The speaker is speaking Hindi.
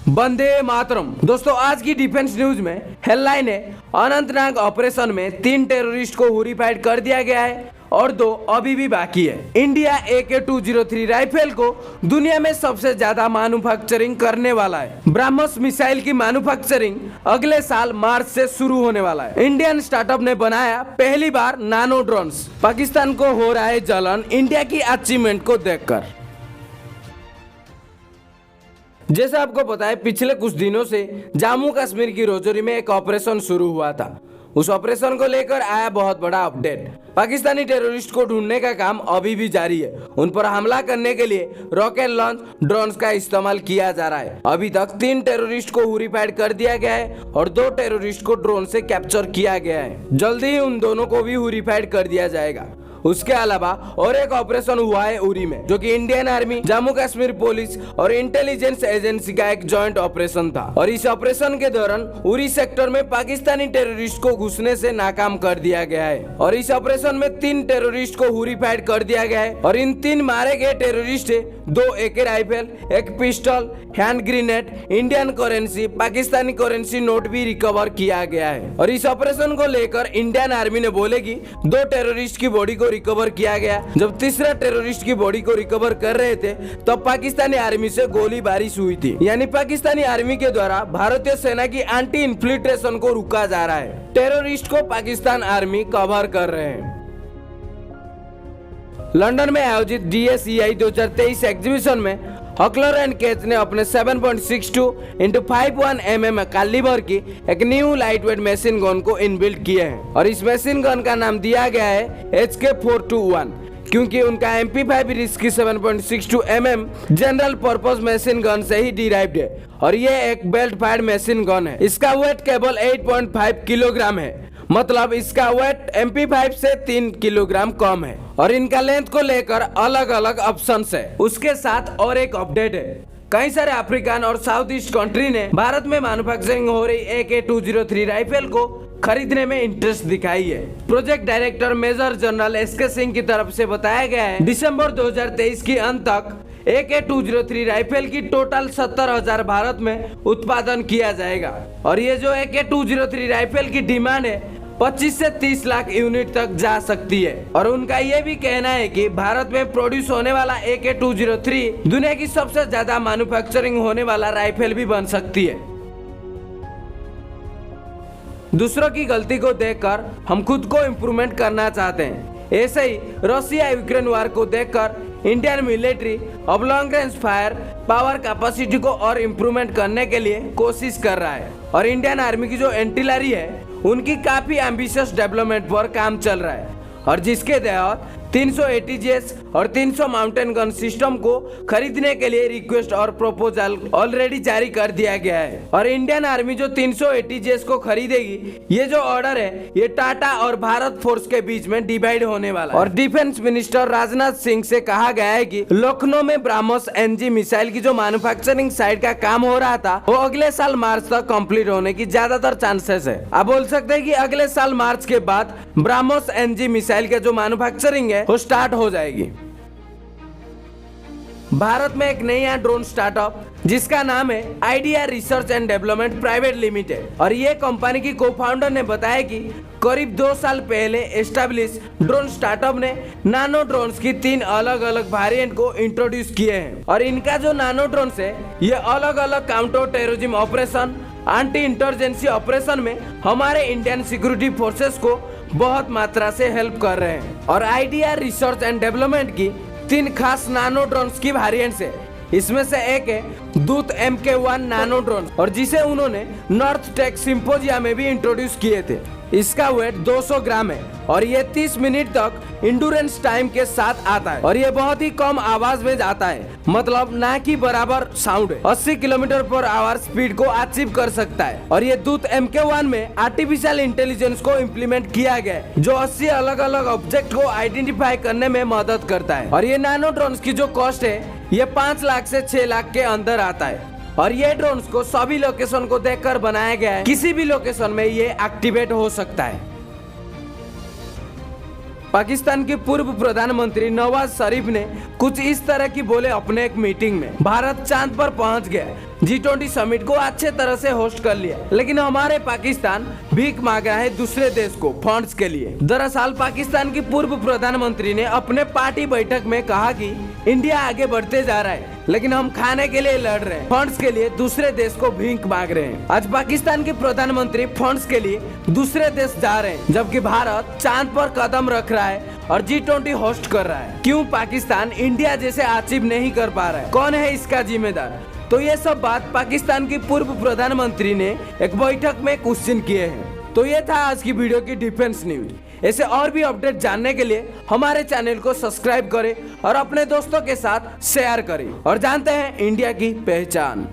वंदे मातरम। दोस्तों आज की डिफेंस न्यूज में हेडलाइन है, अनंतनाग ऑपरेशन में 3 टेररिस्ट को हुरिफाइड कर दिया गया है और 2 अभी भी बाकी है। इंडिया AK-203 राइफल को दुनिया में सबसे ज्यादा मैन्युफैक्चरिंग करने वाला है। ब्रह्मोस मिसाइल की मैन्युफैक्चरिंग अगले साल मार्च से शुरू होने वाला है। इंडियन स्टार्टअप ने बनाया पहली बार नानो ड्रोन्स। पाकिस्तान को हो रहा है जलन इंडिया की अचीवमेंट को देखकर। जैसा आपको पता है, पिछले कुछ दिनों से जम्मू कश्मीर की राजौरी में एक ऑपरेशन शुरू हुआ था। उस ऑपरेशन को लेकर आया बहुत बड़ा अपडेट। पाकिस्तानी टेररिस्ट को ढूंढने का काम अभी भी जारी है। उन पर हमला करने के लिए रॉकेट लॉन्च ड्रोन्स का इस्तेमाल किया जा रहा है। अभी तक 3 टेररिस्ट को हुरिफाइड कर दिया गया है और 2 टेररिस्ट को ड्रोन से कैप्चर किया गया है। जल्दी ही उन दोनों को भी हुरिफाइड कर दिया जाएगा। उसके अलावा और एक ऑपरेशन हुआ है उरी में, जो कि Indian army, Jammu Kashmir police और इंटेलिजेंस एजेंसी का एक जॉइंट ऑपरेशन था। और इस ऑपरेशन के दौरान उरी सेक्टर में पाकिस्तानी टेररिस्ट को घुसने से नाकाम कर दिया गया है। और इस ऑपरेशन में 3 टेररिस्ट को हुरिफाइड कर दिया गया है। और इन 3 मारे गए टेररिस्ट है 2 AK rifle, 1 pistol, hand grenade, Indian currency, Pakistani currency note भी रिकवर किया गया है। और इस ऑपरेशन को लेकर इंडियन आर्मी ने बोले कि 2 टेररिस्ट की बॉडी को रिकवर किया गया। जब तीसरा टेररिस्ट की बॉडी को रिकवर कर रहे थे तब पाकिस्तानी आर्मी से गोली बारिश हुई थी। यानी पाकिस्तानी आर्मी के द्वारा भारतीय सेना की एंटी इन्फिल्ट्रेशन को रोका जा रहा है। टेररिस्ट को पाकिस्तान आर्मी कवर कर रहे हैं। लंदन में आयोजित DSEI 2023 एग्जीबिशन में हकलर एंड केच ने अपने 7.62 × 5.1 mm कैलिबर की एक न्यू लाइटवेट मशीन गन को इनबिल्ट किए हैं। और इस मशीन गन का नाम दिया गया है HK421, क्योंकि उनका MP5 risky 7.62 mm general purpose machine gun से ही डिराइव्ड है। और ये एक बेल्ट फायर्ड मशीन गन है। इसका वेट केवल 8.5 किलोग्राम है, मतलब इसका वेट MP5 से 3 किलोग्राम कम है। और इनका लेंथ को लेकर अलग अलग ऑप्शंस है। उसके साथ और एक अपडेट है, कई सारे अफ्रीकन और साउथ ईस्ट कंट्री ने भारत में मैन्युफैक्चरिंग हो रही AK-203 राइफल को खरीदने में इंटरेस्ट दिखाई है। Project director major general SK Singh की तरफ से बताया गया है, दिसंबर 2023 के अंत तक AK-203 राइफल की टोटल 70,000 भारत में उत्पादन किया जाएगा। और ये जो AK-203 राइफल की डिमांड है 25 से 30 लाख यूनिट तक जा सकती है। और उनका ये भी कहना है कि भारत में प्रोड्यूस होने वाला AK-203 दुनिया की सबसे ज्यादा मैन्युफैक्चरिंग होने वाला राइफल भी बन सकती है। दूसरों की गलती को देखकर हम खुद को इम्प्रूवमेंट करना चाहते हैं। ऐसे ही रशिया यूक्रेन वार को देखकर इंडियन मिलिट्री अब long range fire power capacity को और इम्प्रूवमेंट करने के लिए कोशिश कर रहा है। और इंडियन आर्मी की जो एंटिलरी है उनकी काफी एम्बिशियस डेवलपमेंट पर काम चल रहा है। और जिसके तहत 300 ATGS और 300 माउंटेन गन सिस्टम को खरीदने के लिए रिक्वेस्ट और प्रपोजल ऑलरेडी जारी कर दिया गया है। और इंडियन आर्मी जो 300 ATGS को खरीदेगी, ये जो ऑर्डर है ये टाटा और भारत फोर्स के बीच में डिवाइड होने वाला है। और डिफेंस मिनिस्टर राजनाथ सिंह से कहा गया है कि लखनऊ में ब्रह्मोस NG मिसाइल की जो मैन्युफैक्चरिंग साइट का काम हो रहा था वो अगले साल मार्च तक कंप्लीट होने की ज्यादातर चांसेस है। आप बोल सकते हैं कि अगले साल मार्च के बाद ब्रह्मोस NG मिसाइल के जो मैन्युफैक्चरिंग है वो स्टार्ट हो जाएगी। भारत में एक नया ड्रोन स्टार्टअप जिसका नाम है idea research and development private limited. और ये कंपनी की को-फाउंडर ने बताया कि करीब 2 साल पहले एस्टेब्लिश ड्रोन स्टार्टअप ने नानो ड्रोन्स की 3 अलग अलग वेरिएंट को इंट्रोड्यूस किए हैं। और इनका जो नानो ड्रोन्स है ये अलग अलग counter terrorism operation, anti insurgency operation में हमारे इंडियन सिक्योरिटी फोर्सेस को बहुत मात्रा से हेल्प कर रहे हैं। और आइडिया रिसर्च एंड डेवलपमेंट की 3 खास नानो ड्रोन्स की वेरिएंट्स है। इसमें से एक है दूत MK1 नानो ड्रोन, और जिसे उन्होंने नॉर्थ टेक सिंपोजिया में भी इंट्रोड्यूस किए थे। इसका वेट 200 ग्राम है और ये 30 मिनट तक इंड्योरेंस टाइम के साथ आता है। और ये बहुत ही कम आवाज में जाता है, मतलब ना कि बराबर साउंड है। 80 km/h स्पीड को अचीव कर सकता है। और ये दूत MK1 में आर्टिफिशियल इंटेलिजेंस को इम्प्लीमेंट किया गया है, जो 80 अलग अलग ऑब्जेक्ट को आइडेंटिफाई करने में मदद करता है। और ये नानो ड्रोन्स की जो कॉस्ट है ये 5 लाख से 6 लाख के अंदर आता है। और ये ड्रोन्स को सभी लोकेशन को देखकर बनाया गया है, किसी भी लोकेशन में ये एक्टिवेट हो सकता है। पाकिस्तान के पूर्व प्रधानमंत्री नवाज शरीफ ने कुछ इस तरह की बोले अपने एक मीटिंग में, भारत चांद पर पहुंच गया, G20 समिट को अच्छे तरह से होस्ट कर लिया, लेकिन हमारे पाकिस्तान भीख मांग रहा है दूसरे देश को फंड्स के लिए। दरअसल पाकिस्तान की पूर्व प्रधानमंत्री ने अपने पार्टी बैठक में कहा कि इंडिया आगे बढ़ते जा रहा है, लेकिन हम खाने के लिए लड़ रहे हैं, फंड्स के लिए दूसरे देश को भीख मांग रहे हैं। आज पाकिस्तान के प्रधानमंत्री फंड्स के लिए दूसरे देश जा रहे हैं, जबकि भारत चांद पर कदम रख रहा है और G20 होस्ट कर रहा है। क्यों पाकिस्तान इंडिया जैसे अचीव नहीं कर पा रहा है? कौन है इसका जिम्मेदार? तो ये सब बात पाकिस्तान की पूर्व प्रधानमंत्री ने एक बैठक में क्वेश्चन किए हैं। तो ये था आज की वीडियो की डिफेंस न्यूज। ऐसे और भी अपडेट जानने के लिए हमारे चैनल को सब्सक्राइब करें और अपने दोस्तों के साथ शेयर करें और जानते हैं इंडिया की पहचान।